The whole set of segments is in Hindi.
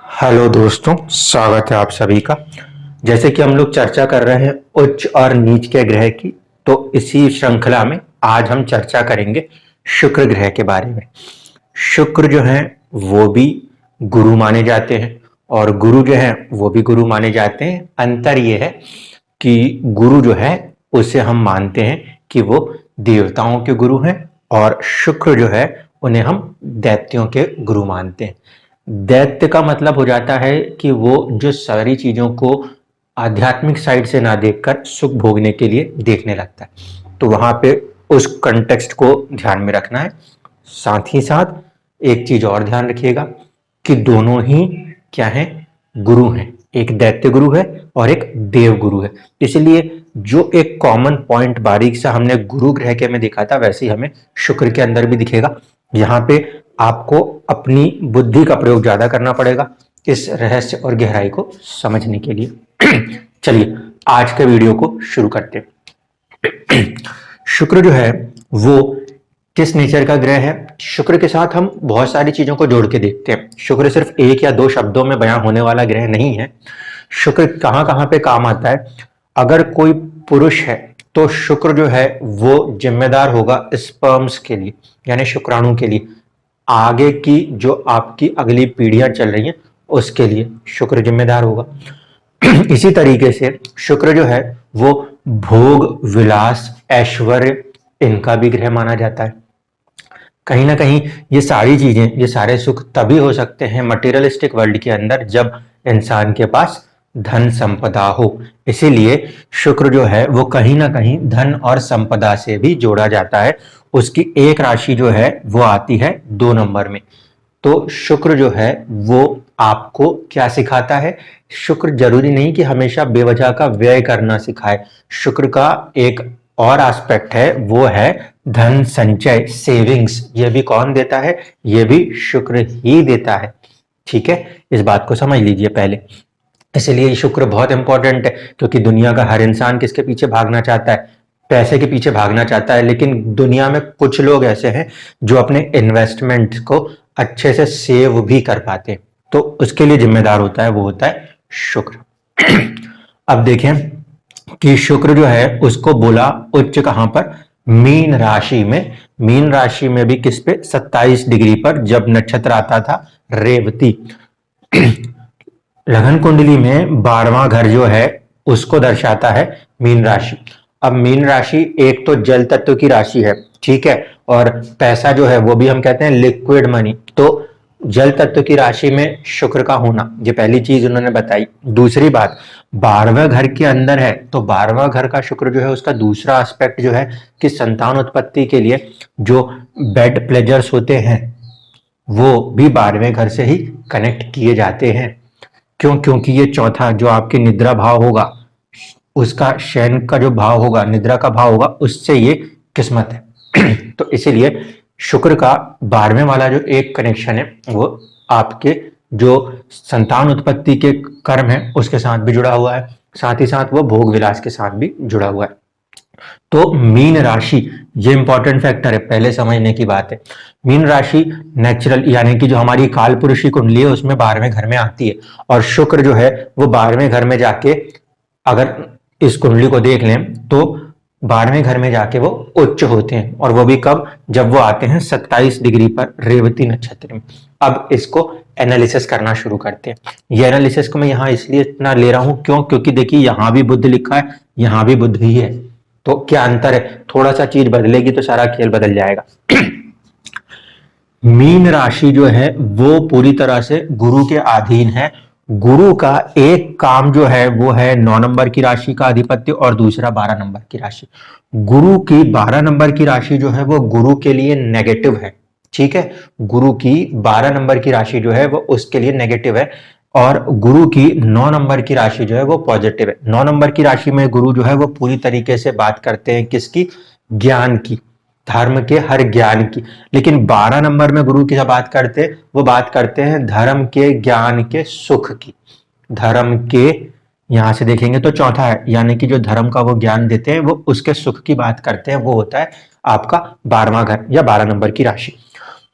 हेलो दोस्तों, स्वागत है आप सभी का। जैसे कि हम लोग चर्चा कर रहे हैं उच्च और नीच के ग्रह की, तो इसी श्रृंखला में आज हम चर्चा करेंगे शुक्र ग्रह के बारे में। शुक्र जो है वो भी गुरु माने जाते हैं और गुरु जो है वो भी गुरु माने जाते हैं। अंतर ये है कि गुरु जो है उसे हम मानते हैं कि वो देवताओं के गुरु हैं और शुक्र जो है उन्हें हम दैत्यों के गुरु मानते हैं। दैत्य का मतलब हो जाता है कि वो जो सारी चीजों को आध्यात्मिक साइड से ना देखकर सुख भोगने के लिए देखने लगता है, तो वहां पे उस कंटेक्स्ट को ध्यान में रखना है। साथ ही साथ एक चीज और ध्यान रखिएगा कि दोनों ही क्या है, गुरु हैं। एक दैत्य गुरु है और एक देव गुरु है। इसलिए जो एक कॉमन पॉइंट बारीक सा हमने गुरु ग्रह के में देखा था, वैसे ही हमें शुक्र के अंदर भी दिखेगा। यहाँ पे आपको अपनी बुद्धि का प्रयोग ज्यादा करना पड़ेगा इस रहस्य और गहराई को समझने के लिए। चलिए आज के वीडियो को शुरू करते हैं। शुक्र जो है वो किस नेचर का ग्रह है? शुक्र के साथ हम बहुत सारी चीजों को जोड़ के देखते हैं। शुक्र सिर्फ एक या दो शब्दों में बयां होने वाला ग्रह नहीं है। शुक्र कहां कहां पे काम आता है? अगर कोई पुरुष है तो शुक्र जो है वो जिम्मेदार होगा स्पर्म्स के लिए, यानी शुक्राणु के लिए। आगे की जो आपकी अगली पीढ़ियां चल रही हैं उसके लिए शुक्र जिम्मेदार होगा। इसी तरीके से शुक्र जो है वो भोग विलास ऐश्वर्य इनका भी ग्रह माना जाता है। कहीं ना कहीं ये सारी चीजें, ये सारे सुख तभी हो सकते हैं मटेरियलिस्टिक वर्ल्ड के अंदर जब इंसान के पास धन संपदा हो। इसीलिए शुक्र जो है वो कहीं ना कहीं धन और संपदा से भी जोड़ा जाता है। उसकी एक राशि जो है वो आती है 2 नंबर में। तो शुक्र जो है वो आपको क्या सिखाता है? शुक्र जरूरी नहीं कि हमेशा बेवजह का व्यय करना सिखाए। शुक्र का एक और एस्पेक्ट है, वो है धन संचय, सेविंग्स। ये भी कौन देता है? ये भी शुक्र ही देता है। ठीक है, इस बात को समझ लीजिए पहले। इसलिए शुक्र बहुत इंपॉर्टेंट है, क्योंकि दुनिया का हर इंसान किसके पीछे भागना चाहता है? पैसे के पीछे भागना चाहता है। लेकिन दुनिया में कुछ लोग ऐसे हैं जो अपने इन्वेस्टमेंट को अच्छे से सेव भी कर पाते हैं, तो उसके लिए जिम्मेदार होता है, वो होता है शुक्र। अब देखें कि शुक्र जो है उसको बोला उच्च कहां पर? मीन राशि में। मीन राशि में भी किस पे? 27 डिग्री पर, जब नक्षत्र आता था रेवती। लगन कुंडली में 12वां घर जो है उसको दर्शाता है मीन राशि। अब मीन राशि एक तो जल तत्व की राशि है, ठीक है, और पैसा जो है वो भी हम कहते हैं लिक्विड मनी। तो जल तत्व की राशि में शुक्र का होना, ये पहली चीज उन्होंने बताई। दूसरी बात, 12वें घर के अंदर है, तो 12वां घर का शुक्र जो है उसका दूसरा एस्पेक्ट जो है कि संतान उत्पत्ति के लिए जो बेड प्लेजर्स होते हैं वो भी 12वें घर से ही कनेक्ट किए जाते हैं। क्यों? क्योंकि ये चौथा जो आपके निद्रा भाव होगा, उसका शयन का जो भाव होगा, निद्रा का भाव होगा, उससे ये किस्मत है। तो इसीलिए शुक्र का 12वें वाला जो एक कनेक्शन है वो आपके जो संतान उत्पत्ति के कर्म है उसके साथ भी जुड़ा हुआ है, साथ ही साथ वो भोग विलास के साथ भी जुड़ा हुआ है। तो मीन राशि ये इंपॉर्टेंट फैक्टर है, पहले समझने की बात है। मीन राशि नेचुरल यानी कि जो हमारी कालपुरुषी कुंडली है उसमें 12वें घर में आती है, और शुक्र जो है वो 12वें घर में जाके, अगर इस कुंडली को देख लें तो 12वें घर में जाके वो उच्च होते हैं। और वो भी कब? जब वो आते हैं 27 डिग्री पर रेवती नक्षत्र में। अब इसको एनालिसिस करना शुरू करते हैं। ये एनालिसिस को मैं यहाँ इसलिए इतना ले रहा हूं, क्यों? क्योंकि देखिए यहाँ भी बुध लिखा है, यहाँ भी बुध ही है, तो क्या अंतर है? थोड़ा सा चीज बदलेगी तो सारा खेल बदल जाएगा। मीन राशि जो है वो पूरी तरह से गुरु के अधीन है। गुरु का एक काम जो है वो है 9 नंबर की राशि का अधिपत्य और दूसरा 12 नंबर की राशि। गुरु की 12 नंबर की राशि जो है वो गुरु के लिए नेगेटिव है, ठीक है। गुरु की 12 नंबर की राशि जो है वो उसके लिए नेगेटिव है, और गुरु की 9 नंबर की राशि जो है वो पॉजिटिव है। 9 नंबर की राशि में गुरु जो है वो पूरी तरीके से बात करते हैं किसकी? ज्ञान की, धर्म के हर ज्ञान की। लेकिन 12 नंबर में गुरु की बात करते हैं, वो बात करते हैं धर्म के, ज्ञान के, सुख की। धर्म के यहां से देखेंगे तो चौथा है, यानी कि जो धर्म का वो ज्ञान देते हैं वो उसके सुख की बात करते हैं, वो होता है आपका 12वां घर या 12 नंबर की राशि।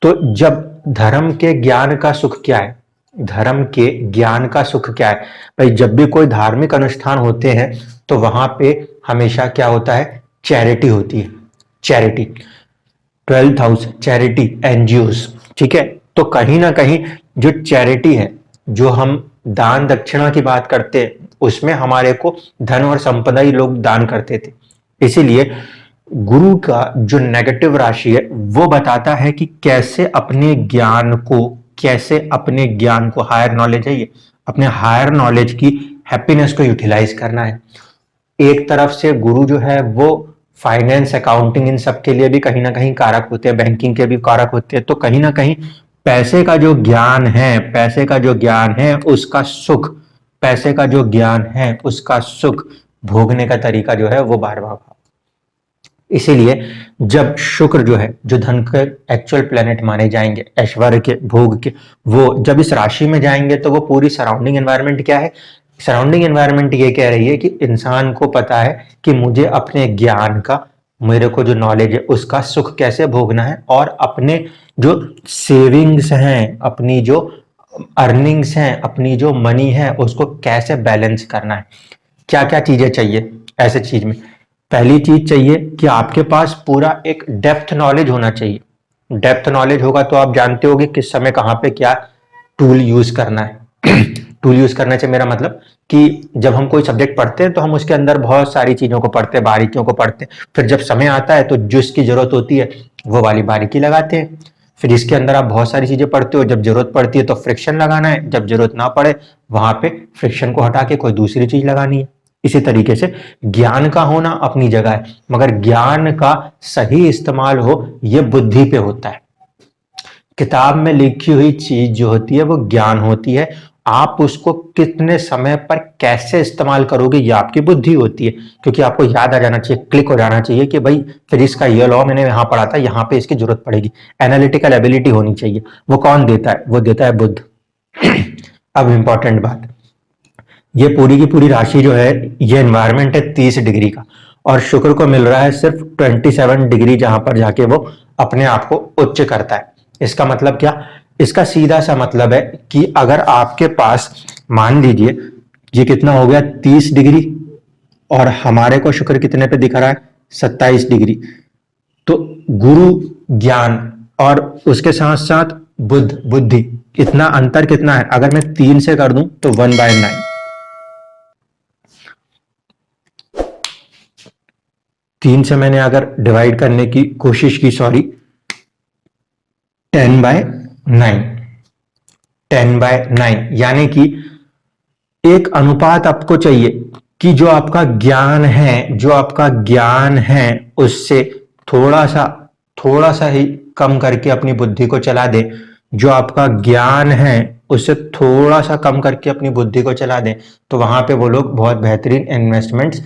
तो जब धर्म के ज्ञान का सुख क्या है? धर्म के ज्ञान का सुख क्या है? भाई जब भी कोई धार्मिक अनुष्ठान होते हैं तो वहां पे हमेशा क्या होता है? चैरिटी होती है। Charity, 12th house charity NGOs, ठीक है। तो कहीं ना कहीं जो चैरिटी है, जो हम दान दक्षिणा की बात करते हैं, उसमें हमारे को धन और संपदा ही लोग दान करते थे। इसीलिए गुरु का जो नेगेटिव राशि है वो बताता है कि कैसे अपने ज्ञान को, कैसे अपने ज्ञान को, हायर नॉलेज है ये, अपने हायर नॉलेज की हैप्पीनेस को यूटिलाइज करना है। एक तरफ से गुरु जो है वो फाइनेंस, अकाउंटिंग, इन सब के लिए भी कहीं ना कहीं कारक होते हैं, बैंकिंग के भी कारक होते हैं। तो कहीं ना कहीं पैसे का जो ज्ञान है, पैसे का जो ज्ञान है उसका सुख, पैसे का जो ज्ञान है उसका सुख भोगने का तरीका जो है वो 12वां भाव। इसीलिए जब शुक्र जो है, जो धन के एक्चुअल प्लेनेट माने जाएंगे, ऐश्वर्य के, भोग के, वो जब इस राशि में जाएंगे तो वो पूरी सराउंडिंग एनवायरनमेंट क्या है? सराउंडिंग एनवायरनमेंट ये कह रही है कि इंसान को पता है कि मुझे अपने ज्ञान का, मेरे को जो नॉलेज है उसका सुख कैसे भोगना है, और अपने जो सेविंग्स हैं, अपनी जो अर्निंग्स हैं, अपनी जो मनी है उसको कैसे बैलेंस करना है। क्या क्या चीजें चाहिए ऐसे चीज में? पहली चीज चाहिए कि आपके पास पूरा एक डेप्थ नॉलेज होना चाहिए। डेप्थ नॉलेज होगा तो आप जानते होगे किस समय कहाँ पे क्या टूल यूज करना है। टूल यूज करने से मेरा मतलब कि जब हम कोई सब्जेक्ट पढ़ते हैं तो हम उसके अंदर बहुत सारी चीजों को पढ़ते हैं, बारीकियों को पढ़ते हैं, फिर जब समय आता है तो जो इसकी जरूरत होती है वो वाली बारीकी लगाते हैं। फिर इसके अंदर आप बहुत सारी चीजें पढ़ते हो, जब जरूरत पड़ती है तो फ्रिक्शन लगाना है, जब जरूरत ना पड़े वहां पे फ्रिक्शन को हटा के कोई दूसरी चीज लगानी है। इसी तरीके से ज्ञान का होना अपनी जगह है, मगर ज्ञान का सही इस्तेमाल हो ये बुद्धि पे होता है। किताब में लिखी हुई चीज जो होती है वो ज्ञान होती है, आप उसको कितने समय पर कैसे इस्तेमाल करोगे ये आपकी बुद्धि होती है। क्योंकि आपको याद आ जाना चाहिए, क्लिक हो जाना चाहिए कि भाई फिजिक्स का ये लॉ मैंने यहां पढ़ा था, यहां पे इसकी जरूरत पड़ेगी। एनालिटिकल एबिलिटी होनी चाहिए। वो कौन देता है? वो देता है बुद्ध। अब इंपॉर्टेंट बात, ये पूरी की पूरी राशि जो है, ये एनवायरमेंट है 30 डिग्री का, और शुक्र को मिल रहा है सिर्फ 27 डिग्री, जहां पर जाके वो अपने आप को उच्च करता है। इसका मतलब क्या? इसका सीधा सा मतलब है कि अगर आपके पास, मान लीजिए ये कितना हो गया 30 डिग्री, और हमारे को शुक्र कितने पे दिख रहा है? 27 डिग्री। तो गुरु ज्ञान और उसके साथ साथ बुद्ध बुद्धि, इतना अंतर कितना है? अगर मैं 3 से कर दूं तो 1/9, 3 से मैंने अगर डिवाइड करने की कोशिश की, सॉरी, 10/9, 10/9, यानी कि एक अनुपात आपको चाहिए कि जो आपका ज्ञान है, जो आपका ज्ञान है उससे थोड़ा सा ही कम करके अपनी बुद्धि को चला दे। जो आपका ज्ञान है उससे थोड़ा सा कम करके अपनी बुद्धि को चला दे, तो वहां पे वो लोग बहुत बेहतरीन इन्वेस्टमेंट्स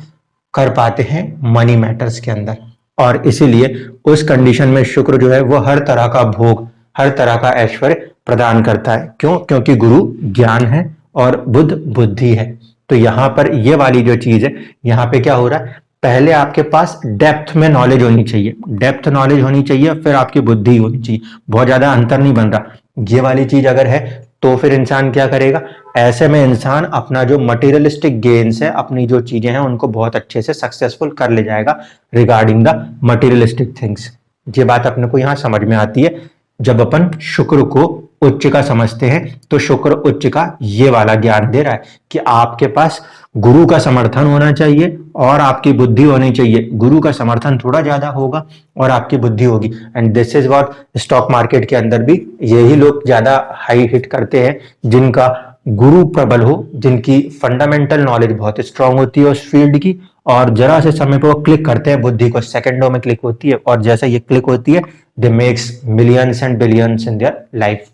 कर पाते हैं मनी मैटर्स के अंदर। और इसीलिए उस कंडीशन में शुक्र जो है वो हर तरह का भोग, हर तरह का ऐश्वर्य प्रदान करता है। क्यों? क्योंकि गुरु ज्ञान है और बुद्ध बुद्धि है। तो यहां पर ये वाली जो चीज है, यहां पे क्या हो रहा है? पहले आपके पास डेप्थ में नॉलेज होनी चाहिए, डेप्थ नॉलेज होनी चाहिए, फिर आपकी बुद्धि होनी चाहिए। बहुत ज्यादा अंतर नहीं बन रहा। ये वाली चीज अगर है तो फिर इंसान क्या करेगा? ऐसे में इंसान अपना जो मटेरियलिस्टिक गेन्स है, अपनी जो चीजें हैं उनको बहुत अच्छे से सक्सेसफुल कर ले जाएगा रिगार्डिंग द मटेरियलिस्टिक थिंग्स। ये बात अपने को यहां समझ में आती है जब अपन शुक्र को उच्च का समझते हैं। तो शुक्र उच्च का ये वाला ज्ञान दे रहा है कि आपके पास गुरु का समर्थन होना चाहिए और आपकी बुद्धि होनी चाहिए। गुरु का समर्थन थोड़ा ज्यादा होगा और आपकी बुद्धि होगी। And this is what stock market के अंदर भी यही लोग ज्यादा हाई हिट करते हैं, जिनका गुरु प्रबल हो, जिनकी फंडामेंटल नॉलेज बहुत स्ट्रांग होती है उस फील्ड की, और जरा से समय पर वो क्लिक करते हैं, बुद्धि को सेकंडों में क्लिक होती है, और जैसे ये क्लिक होती है दे makes millions and billions in their life.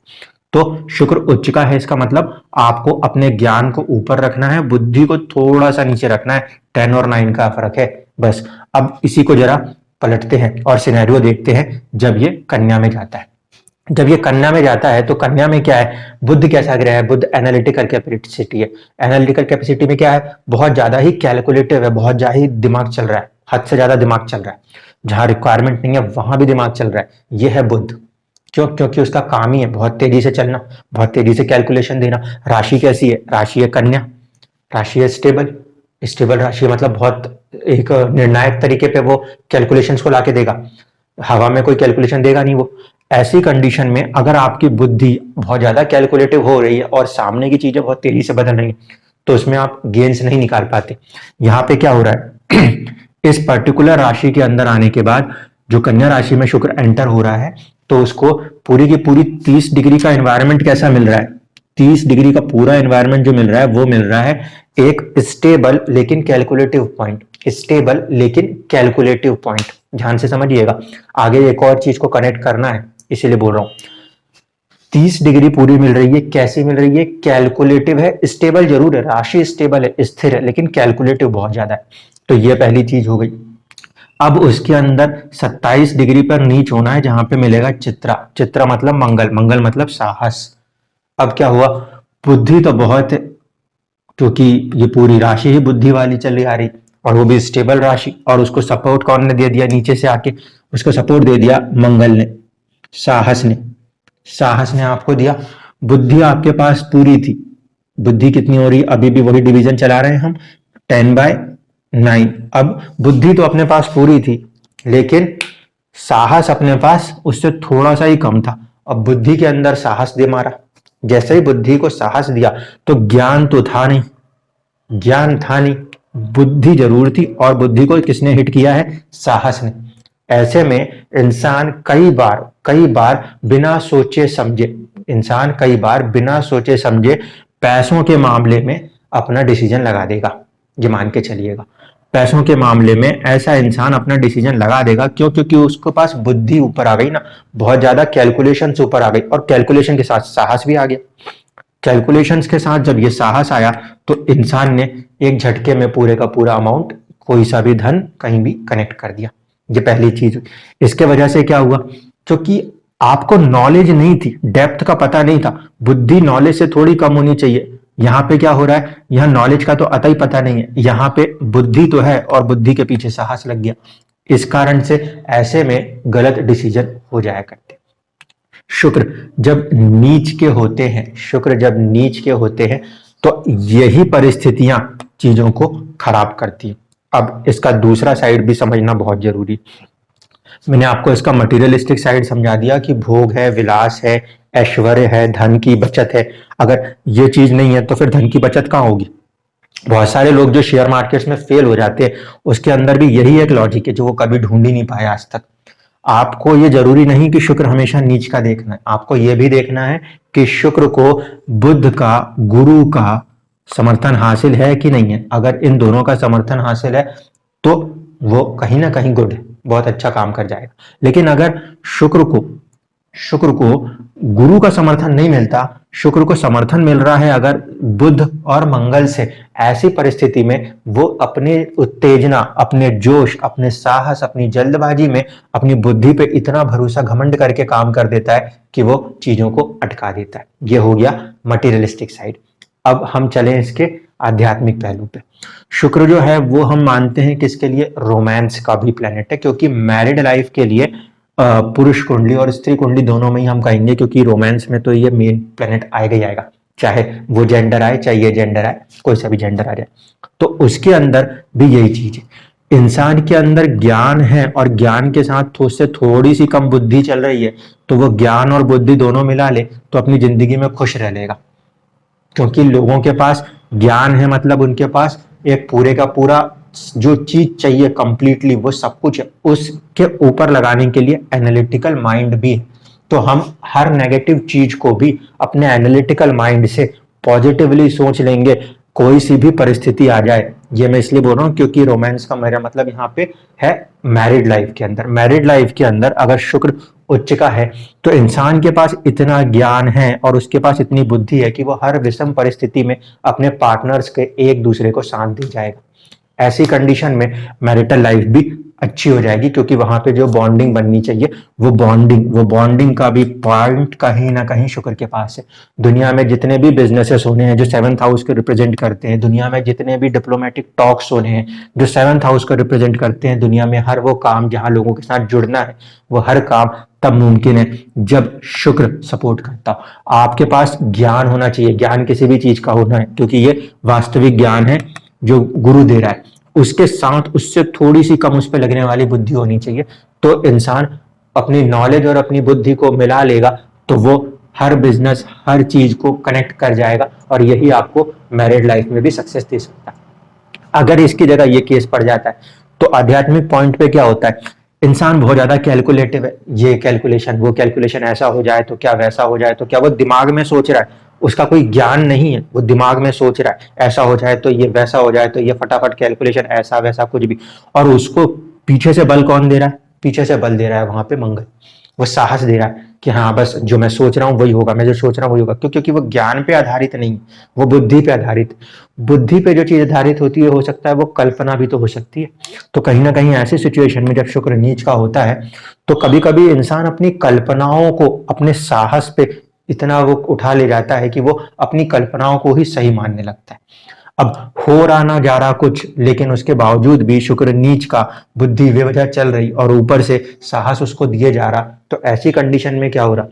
तो शुक्र उच्च का है, इसका मतलब आपको अपने ज्ञान को ऊपर रखना है, बुद्धि को थोड़ा सा नीचे रखना है। 10 और 9 का फर्क है बस। अब इसी को जरा पलटते हैं और सिनेरियो देखते हैं जब ये कन्या में जाता है। जब ये कन्या में जाता है तो कन्या में क्या है? बुद्ध कैसा ग्रह है? बुद्ध एनालिटिकल कैपेसिटी है। एनालिटिकल कैपेसिटी में क्या है? बहुत ज्यादा ही कैलकुलेटिव है, बहुत ज्यादा ही दिमाग चल रहा है, हद से ज्यादा दिमाग चल रहा है। जहां रिक्वायरमेंट नहीं है वहां भी दिमाग चल रहा है। ये है बुद्ध। क्यों? क्योंकि उसका काम ही है बहुत तेजी से चलना, बहुत तेजी से कैलकुलेशन देना। राशि कैसी है? राशि है कन्या, राशि है स्टेबल। स्टेबल राशि मतलब बहुत एक निर्णायक तरीके पे वो कैलकुलेशंस को लाके देगा, हवा में कोई कैलकुलेशन देगा नहीं वो। ऐसी कंडीशन में अगर आपकी बुद्धि बहुत ज्यादा कैलकुलेटिव हो रही है और सामने की चीजें बहुत तेजी से बदल रही है, तो उसमें आप गेन्स नहीं निकाल पाते। यहाँ पे क्या हो रहा है इस पर्टिकुलर राशि के अंदर आने के बाद जो कन्या राशि में शुक्र एंटर हो रहा है, तो उसको पूरी की पूरी 30 डिग्री का एनवायरनमेंट कैसा मिल रहा है? 30 डिग्री का पूरा एनवायरनमेंट जो मिल रहा है वो मिल रहा है एक स्टेबल लेकिन कैलकुलेटिव पॉइंट। स्टेबल लेकिन कैलकुलेटिव पॉइंट, ध्यान से समझिएगा, आगे एक और चीज को कनेक्ट करना है इसीलिए बोल रहा हूं। 30 डिग्री पूरी मिल रही है, कैसी मिल रही है? कैलकुलेटिव है। स्टेबल जरूर है, राशि स्टेबल है, स्थिर है, लेकिन कैलकुलेटिव बहुत ज्यादा है। तो ये पहली चीज हो गई। अब उसके अंदर 27 डिग्री पर नीच होना है जहां पे मिलेगा चित्रा। चित्रा मतलब मंगल, मंगल मतलब साहस। अब क्या हुआ? बुद्धि तो बहुत है, क्योंकि ये पूरी राशि ही बुद्धि वाली चली आ रही, और वो भी स्टेबल राशि। और उसको सपोर्ट कौन ने दे दिया? नीचे से आके उसको सपोर्ट दे दिया मंगल ने, साहस ने। साहस ने आपको दिया। बुद्धि आपके पास पूरी थी। बुद्धि कितनी हो रही? अभी भी वही डिवीजन चला रहे हैं हम, 10/9। अब बुद्धि तो अपने पास पूरी थी, लेकिन साहस अपने पास उससे थोड़ा सा ही कम था। अब बुद्धि के अंदर साहस दे मारा। जैसे ही बुद्धि को साहस दिया तो ज्ञान तो था नहीं, ज्ञान था नहीं, बुद्धि जरूर थी। और बुद्धि को किसने हिट किया है? साहस ने। ऐसे में इंसान कई बार बिना सोचे समझे, इंसान कई बार बिना सोचे समझे पैसों के मामले में अपना डिसीजन लगा देगा। ये मान के चलिएगा, पैसों के मामले में ऐसा इंसान अपना डिसीजन लगा देगा। क्यों? क्योंकि उसके पास बुद्धि ऊपर आ गई ना, बहुत ज्यादा कैलकुलेशन ऊपर आ गई, और कैलकुलेशन के साथ साहस भी आ गया। कैलकुलेशंस के साथ जब ये साहस आया तो इंसान ने एक झटके में पूरे का पूरा अमाउंट, कोई सा भी धन कहीं भी कनेक्ट कर दिया। ये पहली चीज। इसके वजह से क्या हुआ? क्योंकि आपको नॉलेज नहीं थी, डेप्थ का पता नहीं था। बुद्धि नॉलेज से थोड़ी कम होनी चाहिए। यहाँ पे क्या हो रहा है? यहाँ नॉलेज का तो अता ही पता नहीं है, यहाँ पे बुद्धि तो है और बुद्धि के पीछे साहस लग गया। इस कारण से ऐसे में गलत डिसीजन हो जाया करते। शुक्र जब नीच के होते हैं, शुक्र जब नीच के होते हैं तो यही परिस्थितियां चीजों को खराब करती है। अब इसका दूसरा साइड भी समझना बहुत जरूरी। मैंने आपको इसका मटेरियलिस्टिक साइड समझा दिया कि भोग है, विलास है, ऐश्वर्य है, धन की बचत है। अगर ये चीज नहीं है तो फिर धन की बचत कहाँ होगी? बहुत सारे लोग जो शेयर मार्केट्स में फेल हो जाते हैं, उसके अंदर भी यही एक लॉजिक है जो वो कभी ढूंढ ही नहीं पाए आज तक। आपको ये जरूरी नहीं कि शुक्र हमेशा नीच का देखना है, आपको ये भी देखना है कि शुक्र को बुध का, गुरु का समर्थन हासिल है कि नहीं है। अगर इन दोनों का समर्थन हासिल है तो वो कहीं ना कहीं गुड है, बहुत अच्छा काम कर जाएगा। लेकिन अगर शुक्र को गुरु का समर्थन नहीं मिलता, शुक्र को समर्थन मिल रहा है अगर बुध और मंगल से, ऐसी परिस्थिति में वो अपने उत्तेजना, अपने जोश, अपने साहस, अपनी जल्दबाजी में अपनी बुद्धि पे इतना भरोसा, घमंड करके काम कर देता है कि वो चीजों को अटका देता है। ये हो गया मटेरियलिस्टिक साइड। अब हम चलें इसके आध्यात्मिक पहलू पे। शुक्र जो है वो हम मानते हैं कि इसके लिए रोमांस का भी प्लेनेट है, क्योंकि मैरिड लाइफ के लिए पुरुष कुंडली और स्त्री कुंडली दोनों में ही हम कहेंगे, क्योंकि रोमांस में तो ये मेन प्लेनेट आएगा ही आएगा, चाहे वो जेंडर आए चाहे ये जेंडर आए, कोई सा भी जेंडर आ जाए। तो उसके अंदर भी यही चीज है। इंसान के अंदर ज्ञान है और ज्ञान के साथ उससे थोड़ी सी कम बुद्धि चल रही है, तो वो ज्ञान और बुद्धि दोनों मिला ले तो अपनी जिंदगी में खुश रह लेगा। क्योंकि लोगों के पास ज्ञान है मतलब उनके पास एक पूरे का पूरा जो चीज चाहिए कंप्लीटली वो सब कुछ है, उसके ऊपर लगाने के लिए एनालिटिकल माइंड भी है। तो हम हर नेगेटिव चीज को भी अपने एनालिटिकल माइंड से पॉजिटिवली सोच लेंगे, कोई सी भी परिस्थिति आ जाए। ये मैं इसलिए बोल रहा हूँ क्योंकि रोमांस का मेरा मतलब यहाँ पे है मैरिड लाइफ के अंदर। मैरिड लाइफ के अंदर अगर शुक्र उच्च का है तो इंसान के पास इतना ज्ञान है और उसके पास इतनी बुद्धि है कि वो हर विषम परिस्थिति में अपने पार्टनर्स के एक दूसरे को साथ दे जाएगा। ऐसी कंडीशन में मैरिटल लाइफ भी अच्छी हो जाएगी, क्योंकि वहां पे जो बॉन्डिंग बननी चाहिए वो बॉन्डिंग का भी पॉइंट कहीं ना कहीं शुक्र के पास है। दुनिया में जितने भी बिजनेसेस होने हैं जो 7th हाउस को रिप्रेजेंट करते हैं, दुनिया में जितने भी डिप्लोमेटिक टॉक्स होने हैं जो 7th हाउस को रिप्रेजेंट करते हैं, दुनिया में हर वो काम जहां लोगों के साथ जुड़ना है वो हर काम तब मुमकिन है जब शुक्र सपोर्ट करता हो। आपके पास ज्ञान होना चाहिए, ज्ञान किसी भी चीज का होना है, क्योंकि ये वास्तविक ज्ञान है जो गुरु दे रहा है। उसके साथ उससे थोड़ी सी कम उस पर लगने वाली बुद्धि होनी चाहिए, तो इंसान अपनी नॉलेज और अपनी बुद्धि को मिला लेगा तो वो हर बिजनेस, हर चीज को कनेक्ट कर जाएगा, और यही आपको मैरिड लाइफ में भी सक्सेस दे सकता है। अगर इसकी जगह ये केस पड़ जाता है तो आध्यात्मिक पॉइंट पे क्या होता है, इंसान बहुत ज्यादा कैलकुलेटिव है, ये कैलकुलेशन वो कैलकुलेशन, ऐसा हो जाए तो क्या, वैसा हो जाए तो क्या, वो दिमाग में सोच रहा है, उसका कोई ज्ञान नहीं है, वो दिमाग में सोच रहा है ऐसा हो जाए तो ये, वैसा हो जाए तो ये, फटाफट कैलकुलेशन, ऐसा वैसा कुछ भी। और उसको पीछे से बल कौन दे रहा है, पीछे से बल दे रहा है वहां पे मंगल। वो साहस दे रहा है कि हाँ बस जो मैं सोच रहा हूँ वही होगा, मैं जो सोच रहा हूँ वही होगा, क्योंकि वो ज्ञान पे आधारित नहीं, वो बुद्धि पे आधारित। बुद्धि पे जो चीज आधारित होती है, हो सकता है वो कल्पना भी तो हो सकती है। तो कहीं ना कहीं ऐसी सिचुएशन में जब शुक्र नीच का होता है तो कभी कभी इंसान अपनी कल्पनाओं को अपने साहस पे इतना वो उठा ले जाता है कि वो अपनी कल्पनाओं को ही सही मानने लगता है। अब हो रहा ना जा रहा कुछ, लेकिन उसके बावजूद भी शुक्र नीच का, बुद्धि बेवजह चल रही और ऊपर से साहस उसको दिए जा रहा, तो ऐसी कंडीशन में क्या हो रहा,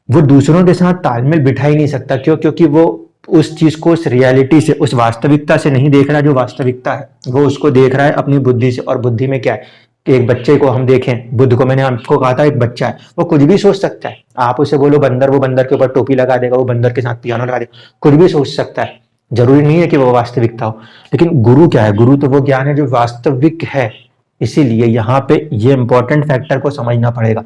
वो दूसरों के साथ तालमेल बिठा ही नहीं सकता। क्यों? क्योंकि वो उस चीज को उस रियलिटी से, उस वास्तविकता से नहीं देख रहा जो वास्तविकता है, वो उसको देख रहा है अपनी बुद्धि से। और बुद्धि में क्या है कि एक बच्चे को हम देखें, बुद्ध को मैंने आपको कहा था एक बच्चा है, वो कुछ भी सोच सकता है। आप उसे बोलो बंदर, वो बंदर के ऊपर टोपी लगा देगा, वो बंदर के साथ पियानो लगा देगा, कुछ भी सोच सकता है। जरूरी नहीं है कि वो वास्तविकता हो। लेकिन गुरु क्या है? गुरु तो वो ज्ञान है जो वास्तविक है। इसीलिए यहाँ पे ये इंपॉर्टेंट फैक्टर को समझना पड़ेगा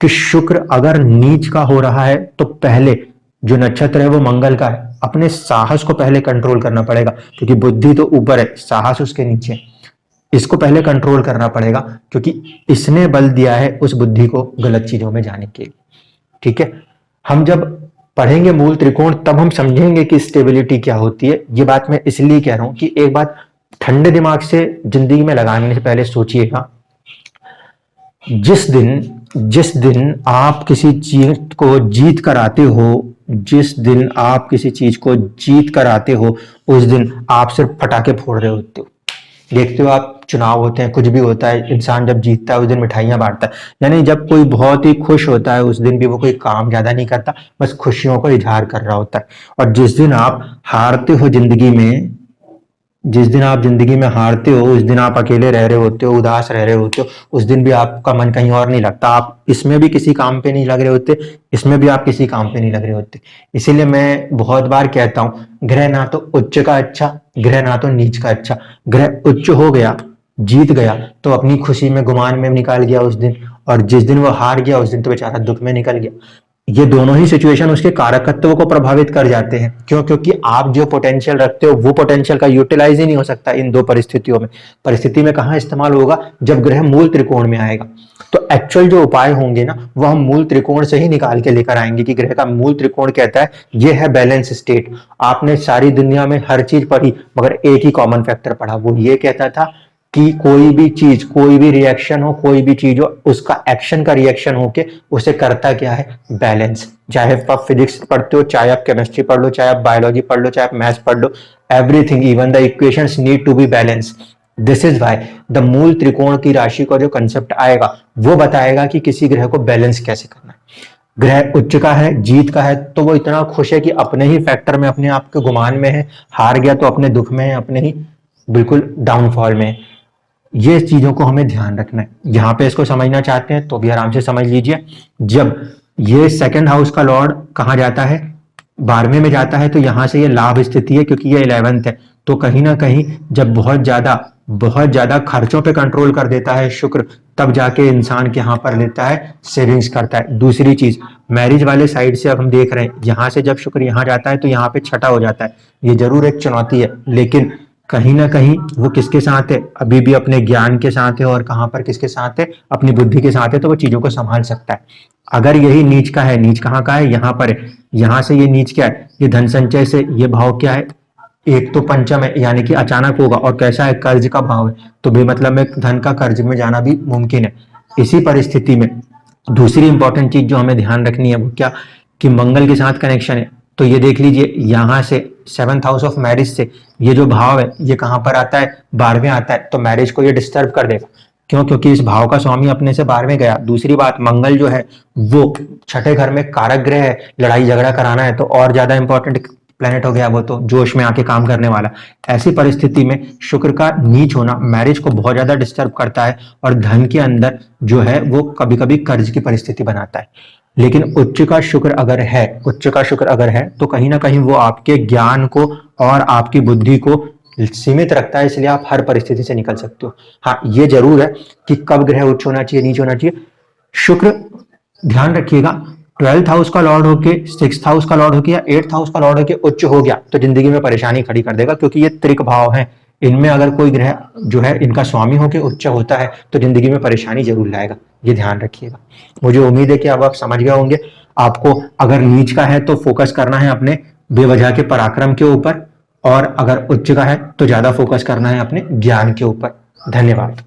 कि शुक्र अगर नीच का हो रहा है तो पहले जो नक्षत्र है वो मंगल का है, अपने साहस को पहले कंट्रोल करना पड़ेगा, क्योंकि बुद्धि तो ऊपर है, साहस उसके नीचे है। इसको पहले कंट्रोल करना पड़ेगा, क्योंकि इसने बल दिया है उस बुद्धि को गलत चीजों में जाने के लिए। ठीक है, हम जब पढ़ेंगे मूल त्रिकोण तब हम समझेंगे कि स्टेबिलिटी क्या होती है। ये बात मैं इसलिए कह रहा हूं कि एक बात ठंडे दिमाग से जिंदगी में लगाने से पहले सोचिएगा, जिस दिन आप किसी चीज को जीत कर आते हो, जिस दिन आप किसी चीज को जीत कर आते हो, उस दिन आप सिर्फ पटाखे फोड़ रहे होते हो। देखते हो आप, चुनाव होते हैं, कुछ भी होता है, इंसान जब जीतता है उस दिन मिठाइयां बांटता है। यानी जब कोई बहुत ही खुश होता है उस दिन भी वो कोई काम ज्यादा नहीं करता, बस खुशियों को इजहार कर रहा होता है। और जिस दिन आप हारते हो जिंदगी में, जिस दिन आप जिंदगी में हारते हो, उस दिन आप अकेले रह रहे होते हो, उदास रह रहे होते हो, उस दिन भी आपका मन कहीं और नहीं लगता, आप इसमें भी किसी काम पे नहीं लग रहे होते, इसमें भी आप किसी काम पे नहीं लग रहे होते। इसीलिए मैं बहुत बार कहता हूं, ग्रह ना तो उच्च का अच्छा, ग्रह ना तो नीच का अच्छा। ग्रह उच्च हो गया, जीत गया, तो अपनी खुशी में, गुमान में निकाल गया उस दिन, और जिस दिन वो हार गया उस दिन तो बेचारा दुख में निकल गया। ये दोनों ही सिचुएशन उसके कारकत्व को प्रभावित कर जाते हैं। क्यों? क्योंकि आप जो पोटेंशियल रखते हो वो पोटेंशियल का यूटिलाइज ही नहीं हो सकता इन दो परिस्थितियों में। परिस्थिति में कहाँ इस्तेमाल होगा? जब ग्रह मूल त्रिकोण में आएगा। तो एक्चुअल जो उपाय होंगे ना, वो हम मूल त्रिकोण से ही निकाल के लेकर आएंगे कि ग्रह का मूल त्रिकोण कहता है ये है बैलेंस स्टेट। आपने सारी दुनिया में हर चीज पढ़ी, मगर एक ही कॉमन फैक्टर पढ़ा, वो ये कहता था कि कोई भी चीज, कोई भी रिएक्शन हो, कोई भी चीज हो, उसका एक्शन का रिएक्शन होके उसे करता क्या है? बैलेंस। चाहे आप फिजिक्स पढ़ते हो, चाहे आप केमिस्ट्री पढ़ लो, चाहे आप बायोलॉजी पढ़ लो, चाहे आप मैथ्स पढ़ लो, everything, even the equations need to be balance. This is why the मूल त्रिकोण की राशि का जो कंसेप्ट आएगा वो बताएगा कि किसी ग्रह को बैलेंस कैसे करना है। ग्रह उच्च का है, जीत का है, तो वो इतना खुश है कि अपने ही फैक्टर में, अपने आप के गुमान में है, हार गया तो अपने दुख में है, अपने ही बिल्कुल डाउनफॉल में है। ये चीजों को हमें ध्यान रखना है। यहाँ पे इसको समझना चाहते हैं तो भी आराम से समझ लीजिए। जब ये सेकंड हाउस का लॉर्ड कहाँ जाता है? 12वें में जाता है, तो यहां से ये लाभ स्थिति है, क्योंकि ये 11th है। तो कहीं ना कहीं जब बहुत ज्यादा खर्चों पे कंट्रोल कर देता है शुक्र, तब जाके इंसान के यहाँ पर लेता है, सेविंग्स करता है। दूसरी चीज, मैरिज वाले साइड से अब हम देख रहे हैं, यहाँ से जब शुक्र यहाँ जाता है तो यहाँ पे छठा हो जाता है। ये जरूर एक चुनौती है, लेकिन कहीं ना कहीं वो किसके साथ है? अभी भी अपने ज्ञान के साथ है। और कहां पर किसके साथ है? अपनी बुद्धि के साथ है। तो वो चीजों को संभाल सकता है। अगर यही नीच का है, नीच कहाँ का है? यहाँ पर है। यहाँ से ये नीच क्या है? ये धन संचय से ये भाव क्या है? एक तो पंचम है, यानी कि अचानक होगा। और कैसा है? कर्ज का भाव है, तो बेमतलब में धन का कर्ज में जाना भी मुमकिन है। इसी परिस्थिति में दूसरी इंपॉर्टेंट चीज जो हमें ध्यान रखनी है वो क्या? कि मंगल के साथ कनेक्शन है। तो ये देख लीजिए, यहां से 7th हाउस ऑफ मैरिज से ये जो भाव है ये कहां पर आता है? 12वें आता है। तो मैरिज को ये डिस्टर्ब कर देगा। क्यों? क्योंकि इस भाव का स्वामी अपने से 12वें गया। दूसरी बात, मंगल जो है वो छठे घर में कारक ग्रह है, लड़ाई झगड़ा कराना है तो और ज्यादा इंपॉर्टेंट प्लेनेट हो गया, वो तो जोश में आके काम करने वाला। ऐसी परिस्थिति में शुक्र का नीच होना मैरिज को बहुत ज्यादा डिस्टर्ब करता है और धन के अंदर जो है वो कभी कभी कर्ज की परिस्थिति बनाता है। लेकिन उच्च का शुक्र अगर है तो कहीं ना कहीं वो आपके ज्ञान को और आपकी बुद्धि को सीमित रखता है, इसलिए आप हर परिस्थिति से निकल सकते हो। हाँ, ये जरूर है कि कब ग्रह उच्च होना चाहिए, नीच होना चाहिए। शुक्र, ध्यान रखिएगा, 12th हाउस का लॉर्ड होके, 6th हाउस का लॉर्ड होके या 8th हाउस का लॉर्ड होके उच्च हो गया तो जिंदगी में परेशानी खड़ी कर देगा, क्योंकि ये त्रिक भाव है। इनमें अगर कोई ग्रह जो है इनका स्वामी होके उच्च होता है तो जिंदगी में परेशानी जरूर लाएगा, ये ध्यान रखिएगा। मुझे उम्मीद है कि अब आप समझ गए होंगे। आपको अगर नीच का है तो फोकस करना है अपने बेवजह के पराक्रम के ऊपर, और अगर उच्च का है तो ज्यादा फोकस करना है अपने ज्ञान के ऊपर। धन्यवाद।